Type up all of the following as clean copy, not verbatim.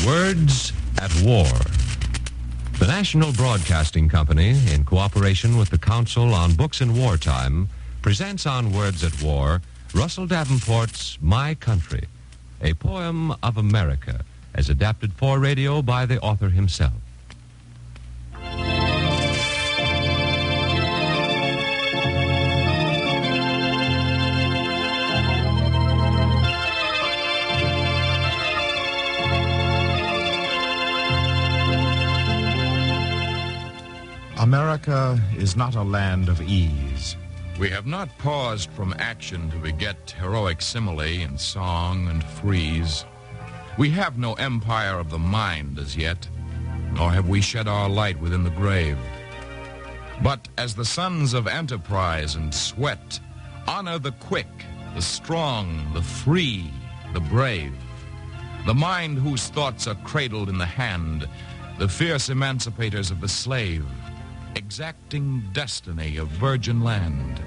Words at War. The National Broadcasting Company, in cooperation with the Council on Books in Wartime, presents on Words at War Russell Davenport's My Country, a poem of America, as adapted for radio by the author himself. America is not a land of ease. We have not paused from action to beget heroic simile and song and frieze. We have no empire of the mind as yet, nor have we shed our light within the grave. But as the sons of enterprise and sweat honor the quick, the strong, the free, the brave, the mind whose thoughts are cradled in the hand, the fierce emancipators of the slave, exacting destiny of virgin land.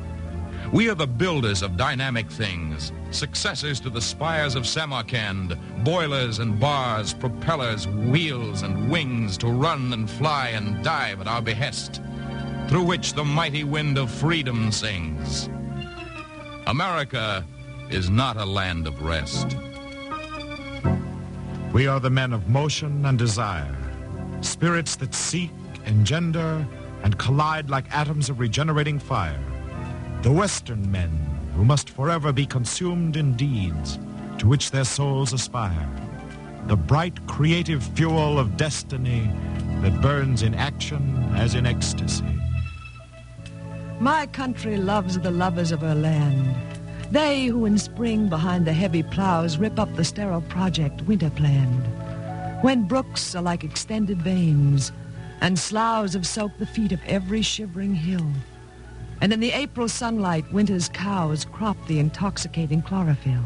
We are the builders of dynamic things, successors to the spires of Samarkand, boilers and bars, propellers, wheels and wings to run and fly and dive at our behest, through which the mighty wind of freedom sings. America is not a land of rest. We are the men of motion and desire, spirits that seek, engender, and collide like atoms of regenerating fire. The Western men who must forever be consumed in deeds to which their souls aspire. The bright creative fuel of destiny that burns in action as in ecstasy. My country loves the lovers of her land. They who in spring behind the heavy plows rip up the sterile project winter planned. When brooks are like extended veins, and sloughs have soaked the feet of every shivering hill. And in the April sunlight, winter's cows crop the intoxicating chlorophyll.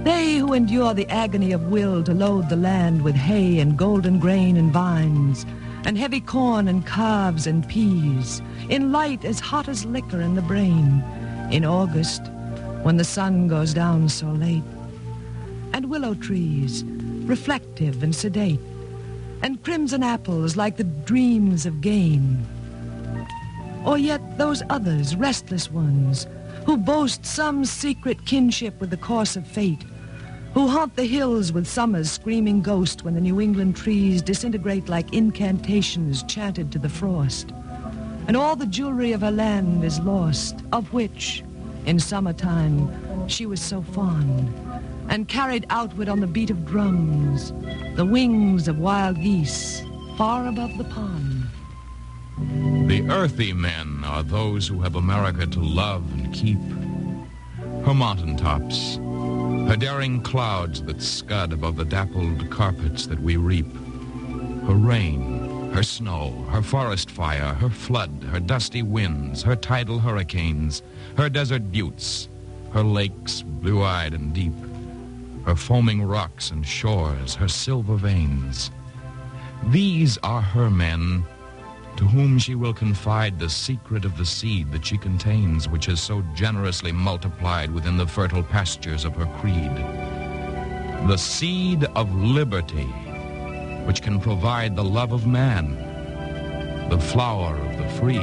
They who endure the agony of will to load the land with hay and golden grain and vines, and heavy corn and calves and peas, in light as hot as liquor in the brain, in August, when the sun goes down so late. And willow trees, reflective and sedate, and crimson apples like the dreams of gain. Or yet those others, restless ones, who boast some secret kinship with the course of fate, who haunt the hills with summer's screaming ghost when the New England trees disintegrate like incantations chanted to the frost. And all the jewelry of her land is lost, of which, in summertime, she was so fond, and carried outward on the beat of drums, the wings of wild geese far above the pond. The earthy men are those who have America to love and keep. Her mountaintops, her daring clouds that scud above the dappled carpets that we reap, her rain, her snow, her forest fire, her flood, her dusty winds, her tidal hurricanes, her desert buttes, her lakes blue-eyed and deep, her foaming rocks and shores, her silver veins. These are her men, to whom she will confide the secret of the seed that she contains, which has so generously multiplied within the fertile pastures of her creed. The seed of liberty, which can provide the love of man, the flower of the freed.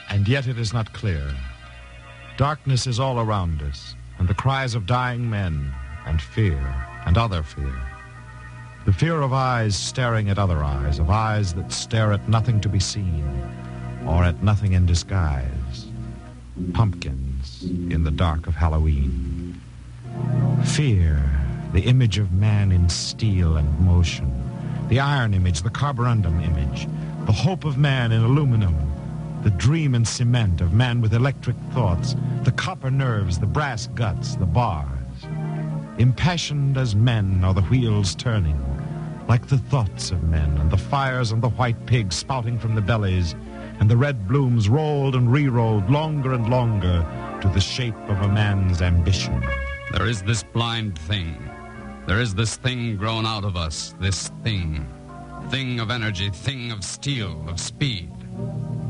And yet it is not clear. Darkness is all around us, and the cries of dying men, and fear, and other fear. The fear of eyes staring at other eyes, of eyes that stare at nothing to be seen, or at nothing in disguise. Pumpkins in the dark of Halloween. Fear, the image of man in steel and motion. The iron image, the carborundum image. The hope of man in aluminum. The dream and cement of man with electric thoughts. The copper nerves, the brass guts, the bars. Impassioned as men are the wheels turning, like the thoughts of men, and the fires and the white pigs spouting from the bellies, and the red blooms rolled and re-rolled longer and longer to the shape of a man's ambition. There is this blind thing. There is this thing grown out of us, this thing. Thing of energy, thing of steel, of speed.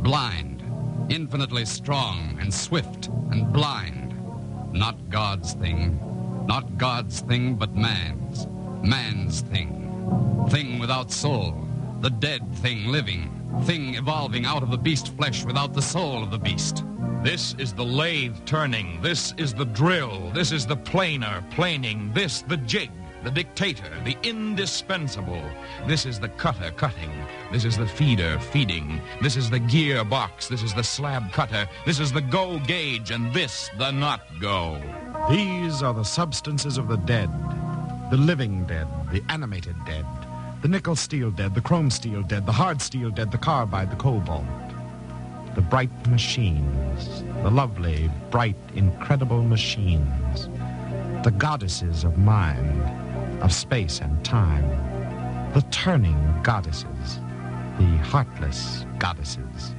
Blind, infinitely strong and swift and blind. Not God's thing. Not God's thing, but man's. Man's thing. Thing without soul. The dead thing living. Thing evolving out of the beast flesh without the soul of the beast. This is the lathe turning. This is the drill. This is the planer planing. This the jig, the dictator, the indispensable. This is the cutter cutting. This is the feeder feeding. This is the gearbox. This is the slab cutter. This is the go gauge, and this the not go. These are the substances of the dead, the living dead, the animated dead, the nickel steel dead, the chrome steel dead, the hard steel dead, the carbide, the cobalt. The bright machines, the lovely, bright, incredible machines, the goddesses of mind, of space and time, the turning goddesses, the heartless goddesses,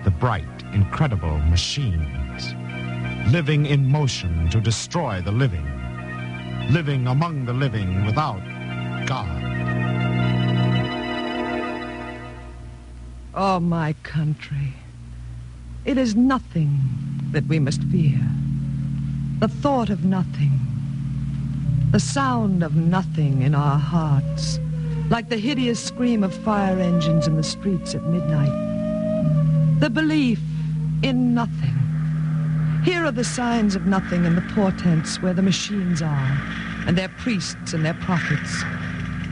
the bright, incredible machines, living in motion to destroy the living, living among the living without God. Oh, my country. It is nothing that we must fear. The thought of nothing. The sound of nothing in our hearts. Like the hideous scream of fire engines in the streets at midnight. The belief in nothing. Here are the signs of nothing and the portents where the machines are, and their priests and their prophets.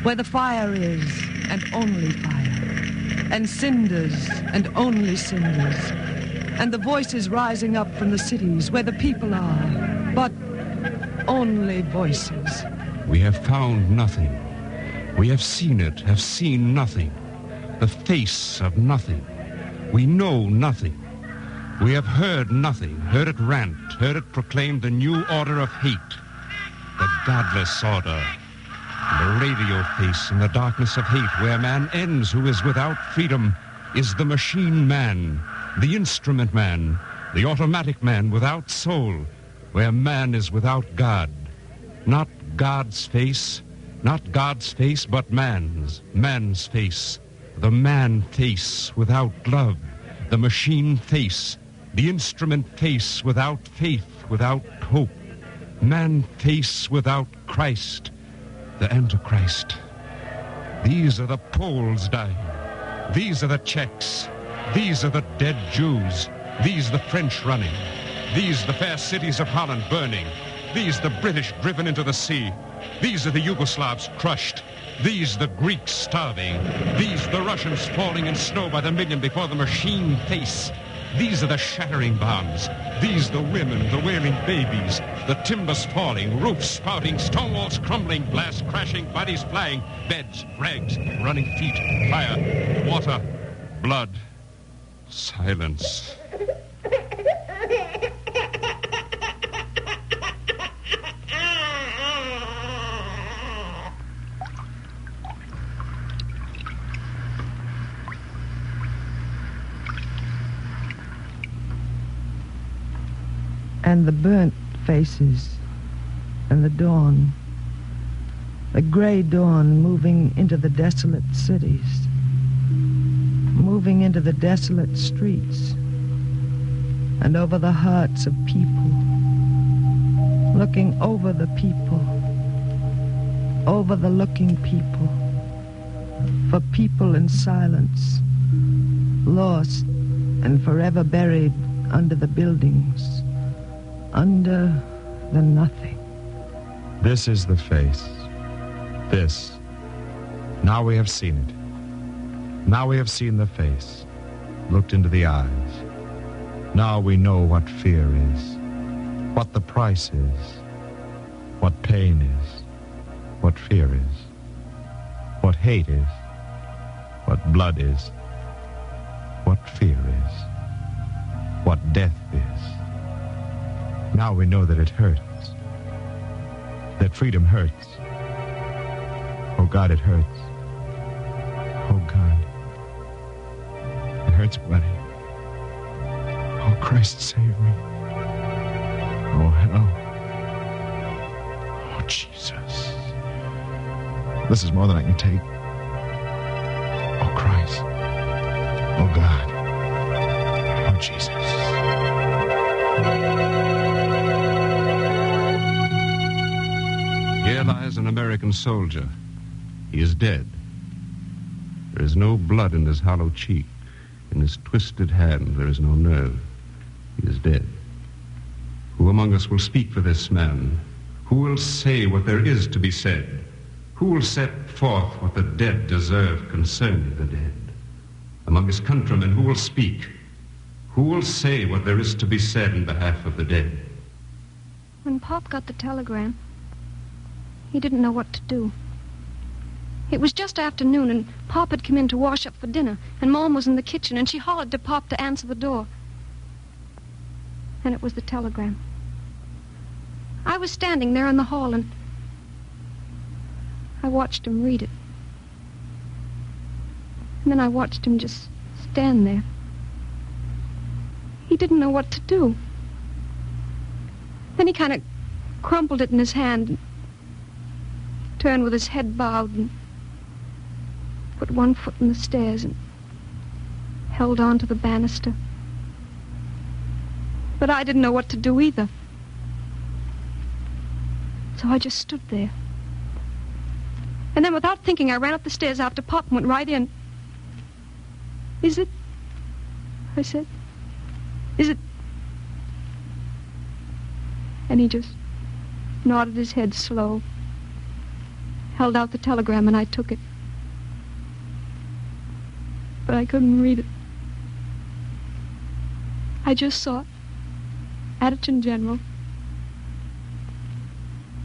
Where the fire is, and only fire. And cinders, and only cinders. And the voices rising up from the cities where the people are, but only voices. We have found nothing. We have seen it, have seen nothing. The face of nothing. We know nothing. We have heard nothing, heard it rant, heard it proclaim the new order of hate, the godless order. The radio face in the darkness of hate, where man ends who is without freedom, is the machine man. The instrument man, the automatic man without soul, where man is without God. Not God's face, not God's face, but man's face. The man face without love, the machine face, the instrument face without faith, without hope. Man face without Christ, the Antichrist. These are the Poles dying. These are the Czechs. These are the dead Jews. These the French running. These the fair cities of Holland burning. These the British driven into the sea. These are the Yugoslavs crushed. These the Greeks starving. These the Russians falling in snow by the million before the machine face. These are the shattering bombs. These the women, the wailing babies, the timbers falling, roofs spouting, stone walls crumbling, glass crashing, bodies flying, beds, rags, running feet, fire, water, blood. Silence. And the burnt faces, and the dawn, the gray dawn moving into the desolate cities, moving into the desolate streets, and over the hearts of people, looking over the people, over the looking people, for people in silence, lost and forever buried under the buildings, under the nothing. This is the face. This. Now we have seen it. Now we have seen the face, looked into the eyes. Now we know what fear is, what the price is, what pain is, what fear is, what hate is, what blood is, what fear is, what death is. Now we know that it hurts, that freedom hurts. Oh God, it hurts. Oh God, it hurts, buddy. Oh Christ, save me. Oh hell. Oh Jesus. This is more than I can take. Oh Christ. Oh God. Oh Jesus. There lies an American soldier. He is dead. There is no blood in his hollow cheek. In his twisted hand, there is no nerve. He is dead. Who among us will speak for this man? Who will say what there is to be said? Who will set forth what the dead deserve concerning the dead? Among his countrymen, who will speak? Who will say what there is to be said in behalf of the dead? When Pop got the telegram, he didn't know what to do. It was just afternoon, and Pop had come in to wash up for dinner, and Mom was in the kitchen, and she hollered to Pop to answer the door. And it was the telegram. I was standing there in the hall, and I watched him read it. And then I watched him just stand there. He didn't know what to do. Then he kind of crumpled it in his hand and turned with his head bowed and put one foot in the stairs and held on to the banister. But I didn't know what to do either. So I just stood there. And then without thinking, I ran up the stairs after Pop and went right in. "Is it?" I said. "Is it?" And he just nodded his head slow, held out the telegram, and I took it. But I couldn't read it. I just saw Adjutant General.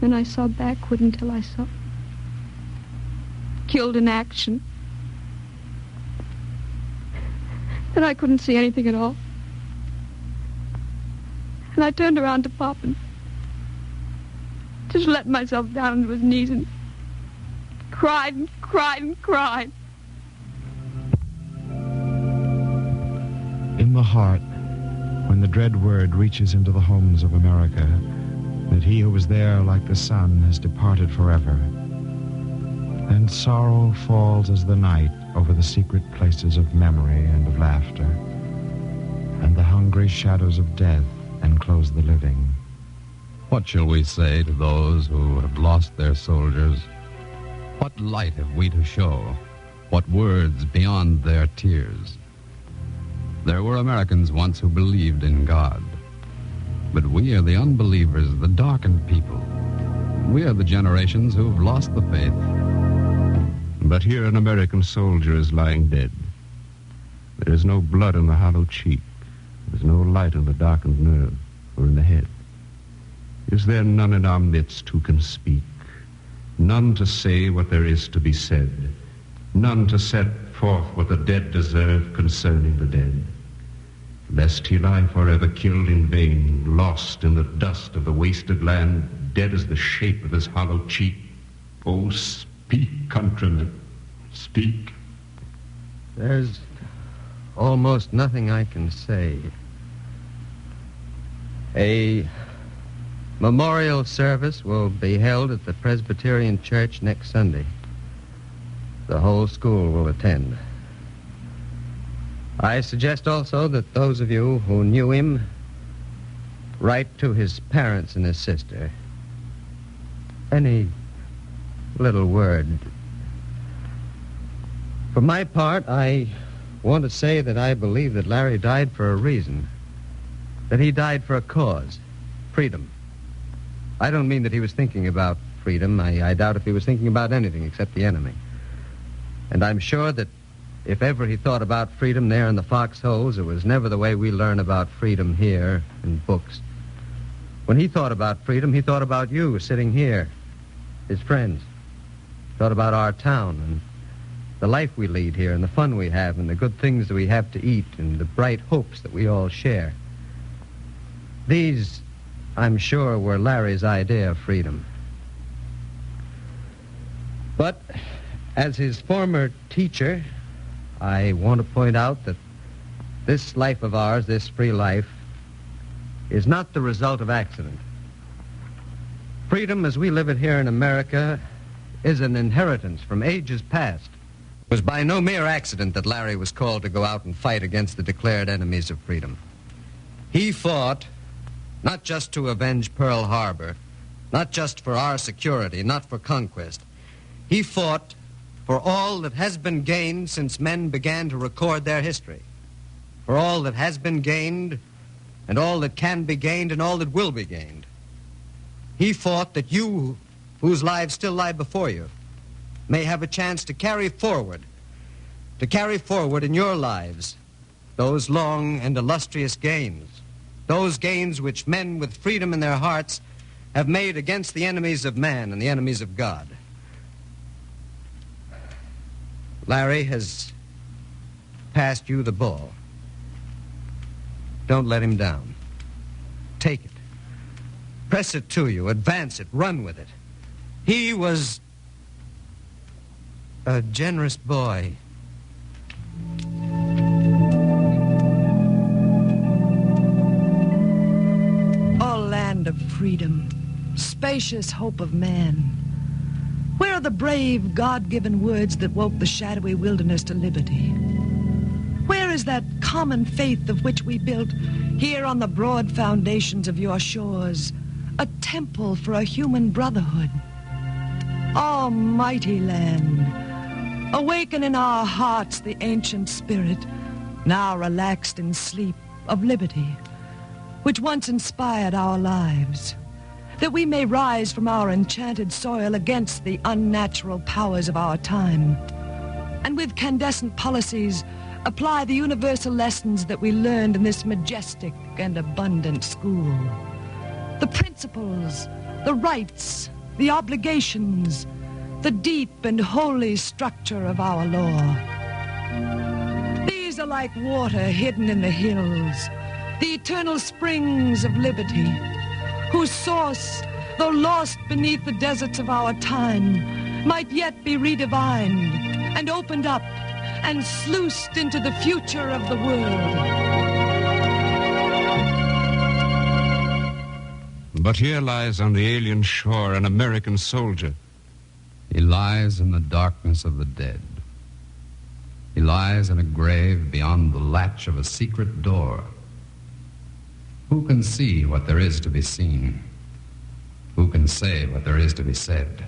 Then I saw backward until I saw killed in action. Then I couldn't see anything at all. And I turned around to Pop and just let myself down onto his knees and cried and cried and cried. In the heart, when the dread word reaches into the homes of America, that he who was there like the sun has departed forever, then sorrow falls as the night over the secret places of memory and of laughter, and the hungry shadows of death enclose the living. What shall we say to those who have lost their soldiers? What light have we to show? What words beyond their tears? There were Americans once who believed in God. But we are the unbelievers, the darkened people. We are the generations who've lost the faith. But here an American soldier is lying dead. There is no blood in the hollow cheek. There is no light in the darkened nerve or in the head. Is there none in our midst who can speak? None to say what there is to be said? None to set forth what the dead deserve concerning the dead? Lest he lie forever killed in vain, lost in the dust of the wasted land, dead as the shape of his hollow cheek. Oh, speak, countrymen, speak. There's almost nothing I can say. A memorial service will be held at the Presbyterian Church next Sunday. The whole school will attend. I suggest also that those of you who knew him write to his parents and his sister. Any little word. For my part, I want to say that I believe that Larry died for a reason. That he died for a cause. Freedom. I don't mean that he was thinking about freedom. I doubt if he was thinking about anything except the enemy. And I'm sure that if ever he thought about freedom there in the foxholes, it was never the way we learn about freedom here in books. When he thought about freedom, he thought about you sitting here, his friends. He thought about our town and the life we lead here and the fun we have and the good things that we have to eat and the bright hopes that we all share. These, I'm sure, were Larry's idea of freedom. But as his former teacher, I want to point out that this life of ours, this free life, is not the result of accident. Freedom as we live it here in America is an inheritance from ages past. It was by no mere accident that Larry was called to go out and fight against the declared enemies of freedom. He fought not just to avenge Pearl Harbor, not just for our security, not for conquest. He fought for all that has been gained since men began to record their history, for all that has been gained and all that can be gained and all that will be gained. He fought that you, whose lives still lie before you, may have a chance to carry forward in your lives those long and illustrious gains, those gains which men with freedom in their hearts have made against the enemies of man and the enemies of God. Larry has passed you the ball. Don't let him down. Take it. Press it to you. Advance it. Run with it. He was a generous boy. O land of freedom, spacious hope of man, where are the brave, God-given words that woke the shadowy wilderness to liberty? Where is that common faith of which we built, here on the broad foundations of your shores, a temple for a human brotherhood? Almighty land, awaken in our hearts the ancient spirit, now relaxed in sleep, of liberty, which once inspired our lives, that we may rise from our enchanted soil against the unnatural powers of our time, and with candescent policies apply the universal lessons that we learned in this majestic and abundant school. The principles, the rights, the obligations, the deep and holy structure of our law. These are like water hidden in the hills, the eternal springs of liberty, whose source, though lost beneath the deserts of our time, might yet be redivined and opened up and sluiced into the future of the world. But here lies on the alien shore an American soldier. He lies in the darkness of the dead. He lies in a grave beyond the latch of a secret door. Who can see what there is to be seen? Who can say what there is to be said?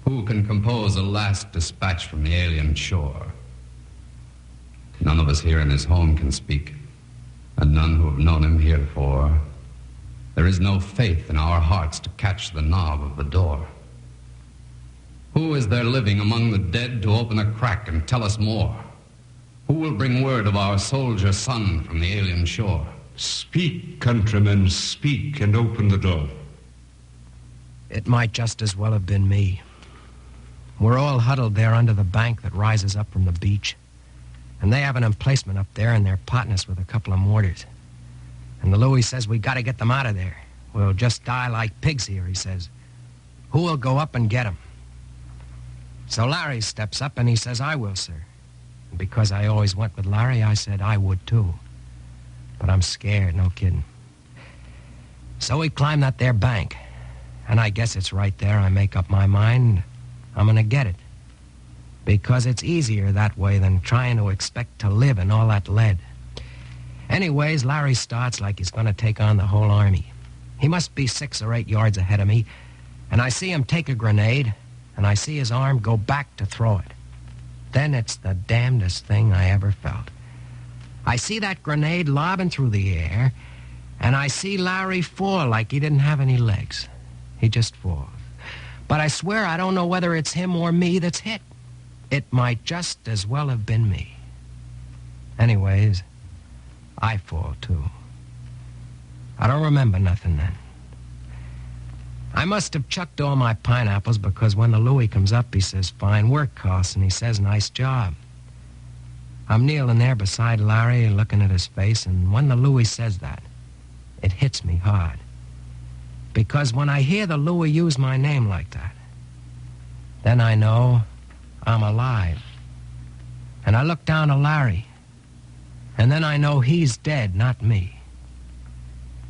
Who can compose a last dispatch from the alien shore? None of us here in his home can speak, and none who have known him heretofore. There is no faith in our hearts to catch the knob of the door. Who is there living among the dead to open a crack and tell us more? Who will bring word of our soldier son from the alien shore? Speak, countrymen, speak, and open the door. It might just as well have been me. We're all huddled there under the bank that rises up from the beach. And they have an emplacement up there, and they're potting us with a couple of mortars. And the Louis says we got to get them out of there. We'll just die like pigs here, he says. Who will go up and get them? So Larry steps up, and he says, I will, sir. And because I always went with Larry, I said I would, too. But I'm scared, no kidding. So we climb that there bank. And I guess it's right there I make up my mind I'm going to get it. Because it's easier that way than trying to expect to live in all that lead. Anyways, Larry starts like he's going to take on the whole army. He must be 6 or 8 yards ahead of me. And I see him take a grenade, and I see his arm go back to throw it. Then it's the damnedest thing I ever felt. I see that grenade lobbing through the air, and I see Larry fall like he didn't have any legs. He just falls. But I swear I don't know whether it's him or me that's hit. It might just as well have been me. Anyways, I fall, too. I don't remember nothing then. I must have chucked all my pineapples because when the Louis comes up, he says, fine work, Carlson. He says, nice job. I'm kneeling there beside Larry, looking at his face, and when the Louis says that, it hits me hard. Because when I hear the Louis use my name like that, then I know I'm alive. And I look down at Larry, and then I know he's dead, not me.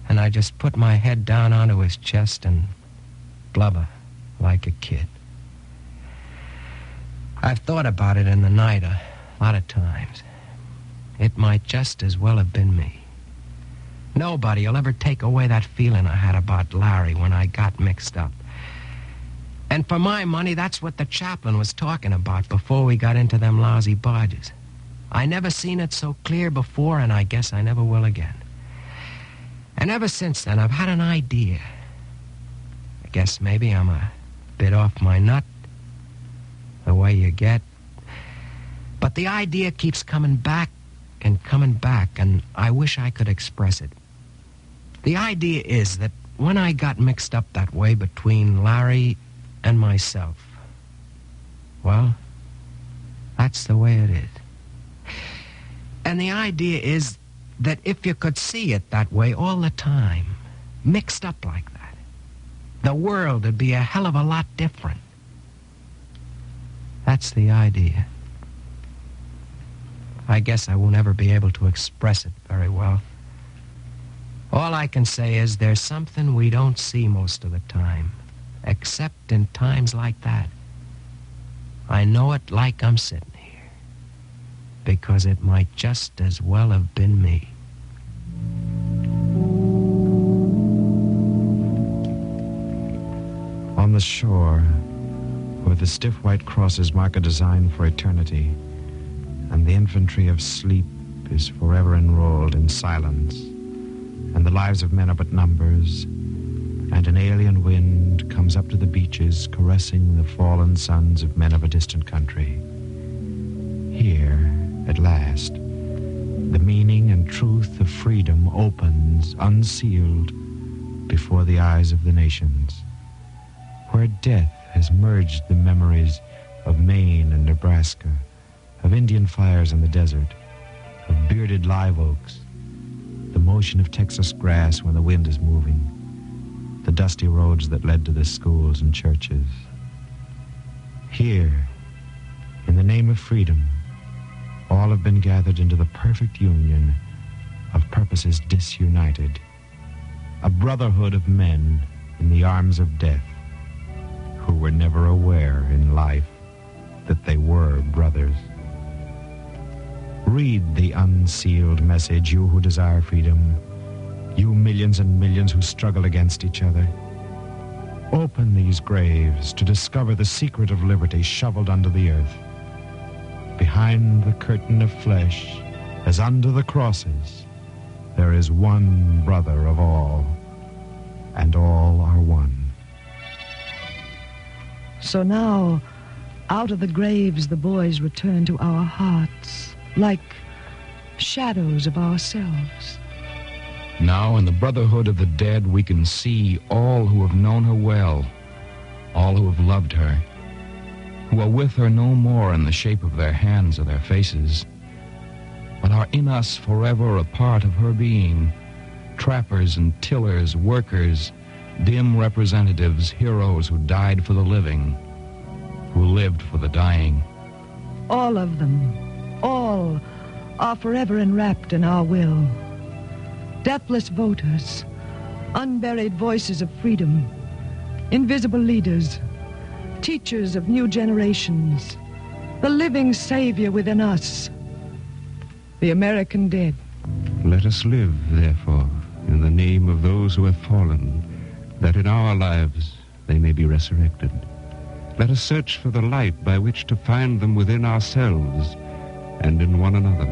And I just put my head down onto his chest and blubber like a kid. I've thought about it in the night a lot of times. It might just as well have been me. Nobody will ever take away that feeling I had about Larry when I got mixed up. And for my money, that's what the chaplain was talking about before we got into them lousy barges. I never seen it so clear before, and I guess I never will again. And ever since then, I've had an idea. I guess maybe I'm a bit off my nut, the way you get. But the idea keeps coming back, and I wish I could express it. The idea is that when I got mixed up that way between Larry and myself, well, that's the way it is. And the idea is that if you could see it that way all the time, mixed up like that, the world would be a hell of a lot different. That's the idea. I guess I won't ever be able to express it very well. All I can say is there's something we don't see most of the time, except in times like that. I know it like I'm sitting here, because it might just as well have been me. On the shore, where the stiff white crosses mark a design for eternity, and the infantry of sleep is forever enrolled in silence, and the lives of men are but numbers, and an alien wind comes up to the beaches, caressing the fallen sons of men of a distant country. Here, at last, the meaning and truth of freedom opens, unsealed, before the eyes of the nations, where death has merged the memories of Maine and Nebraska, of Indian fires in the desert, of bearded live oaks, the motion of Texas grass when the wind is moving, the dusty roads that led to the schools and churches. Here, in the name of freedom, all have been gathered into the perfect union of purposes disunited, a brotherhood of men in the arms of death, who were never aware in life that they were brothers. Read the unsealed message, you who desire freedom, you millions and millions who struggle against each other. Open these graves to discover the secret of liberty shoveled under the earth. Behind the curtain of flesh, as under the crosses, there is one brother of all, and all are one. So now, out of the graves, the boys return to our hearts, like shadows of ourselves. Now, in the brotherhood of the dead, we can see all who have known her well, all who have loved her, who are with her no more in the shape of their hands or their faces, but are in us forever a part of her being, trappers and tillers, workers, dim representatives, heroes who died for the living, who lived for the dying. All of them, all, are forever enwrapped in our will. Deathless voters, unburied voices of freedom, invisible leaders, teachers of new generations, the living savior within us, the American dead. Let us live, therefore, in the name of those who have fallen, that in our lives they may be resurrected. Let us search for the light by which to find them within ourselves and in one another.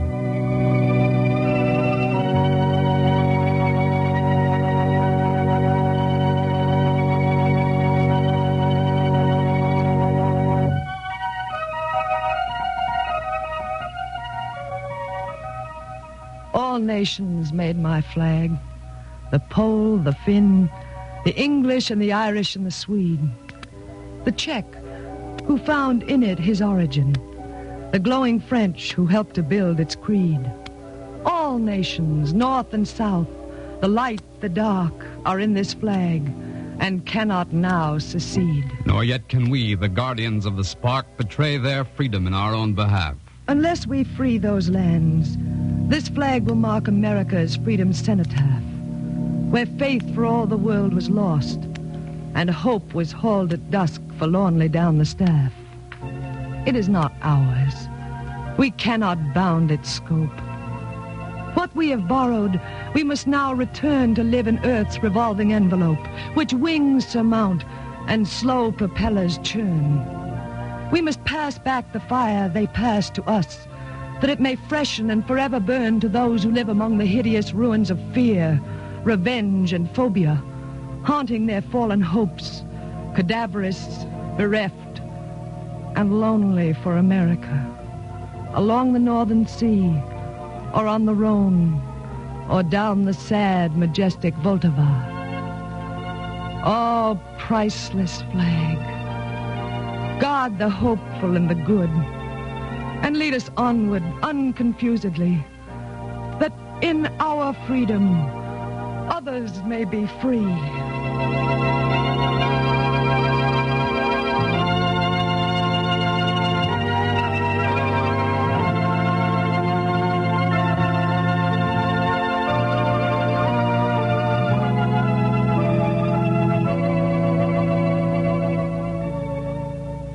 All nations made my flag, the Pole, the Finn, the English and the Irish and the Swede, the Czech, who found in it his origin, the glowing French who helped to build its creed. All nations, north and south, the light, the dark, are in this flag and cannot now secede. Nor yet can we, the guardians of the spark, betray their freedom in our own behalf. Unless we free those lands, this flag will mark America's freedom cenotaph, where faith for all the world was lost, and hope was hauled at dusk forlornly down the staff. It is not ours. We cannot bound its scope. What we have borrowed, we must now return to live in Earth's revolving envelope, which wings surmount and slow propellers churn. We must pass back the fire they passed to us, that it may freshen and forever burn to those who live among the hideous ruins of fear, revenge, and phobia, haunting their fallen hopes, cadaverous, bereft, and lonely for America, along the Northern Sea, or on the Rhone, or down the sad, majestic Vltava. Oh, priceless flag, guard the hopeful and the good, and lead us onward unconfusedly, that in our freedom others may be free.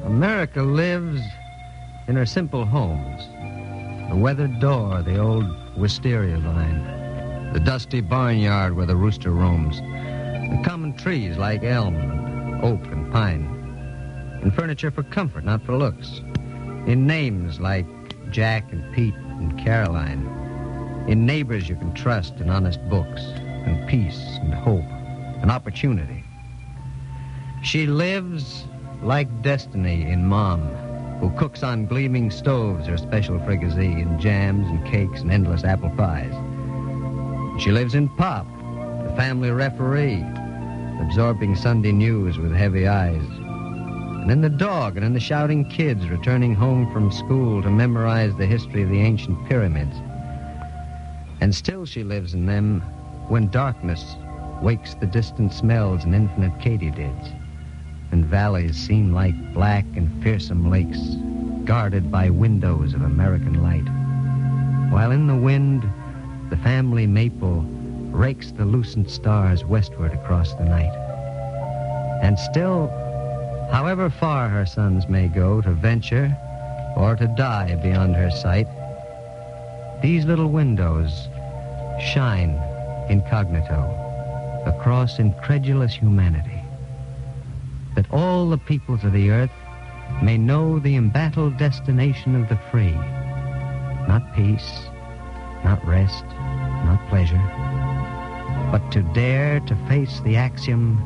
America lives in her simple homes. The weathered door, the old wisteria vine, the dusty barnyard where the rooster roams, the common trees like elm and oak and pine, in furniture for comfort, not for looks, in names like Jack and Pete and Caroline, in neighbors you can trust, in honest books, and peace and hope and opportunity. She lives like destiny in Mom, who cooks on gleaming stoves her special fricassee and jams and cakes and endless apple pies. She lives in Pop, the family referee, absorbing Sunday news with heavy eyes. And in the dog and in the shouting kids returning home from school to memorize the history of the ancient pyramids. And still she lives in them when darkness wakes the distant smells and infinite katydids, and valleys seem like black and fearsome lakes guarded by windows of American light, while in the wind the family maple rakes the lucent stars westward across the night. And still, however far her sons may go to venture or to die beyond her sight, these little windows shine incognito across incredulous humanity, that all the peoples of the earth may know the embattled destination of the free, not peace, not rest, not pleasure, but to dare to face the axiom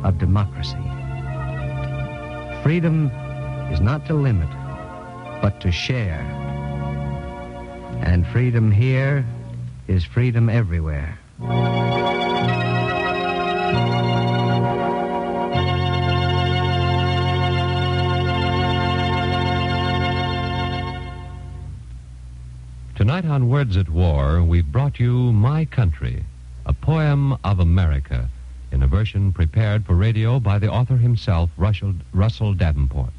of democracy. Freedom is not to limit, but to share. And freedom here is freedom everywhere. Tonight on Words at War, we've brought you My Country, a poem of America, in a version prepared for radio by the author himself, Russell Davenport.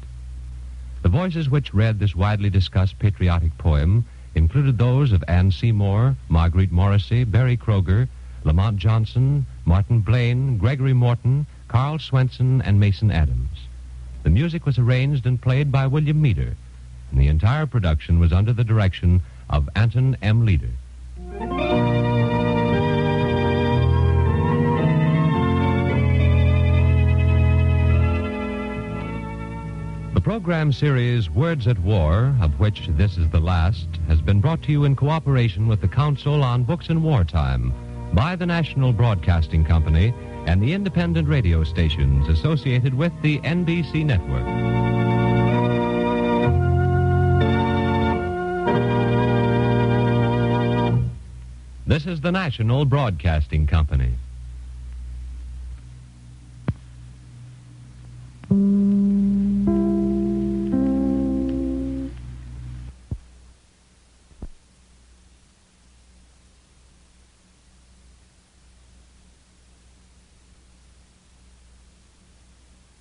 The voices which read this widely discussed patriotic poem included those of Ann Seymour, Marguerite Morrissey, Barry Kroger, Lamont Johnson, Martin Blaine, Gregory Morton, Carl Swenson, and Mason Adams. The music was arranged and played by William Meader, and the entire production was under the direction of Anton M. Leader. The program series Words at War, of which this is the last, has been brought to you in cooperation with the Council on Books in Wartime by the National Broadcasting Company and the independent radio stations associated with the NBC network. This is the National Broadcasting Company.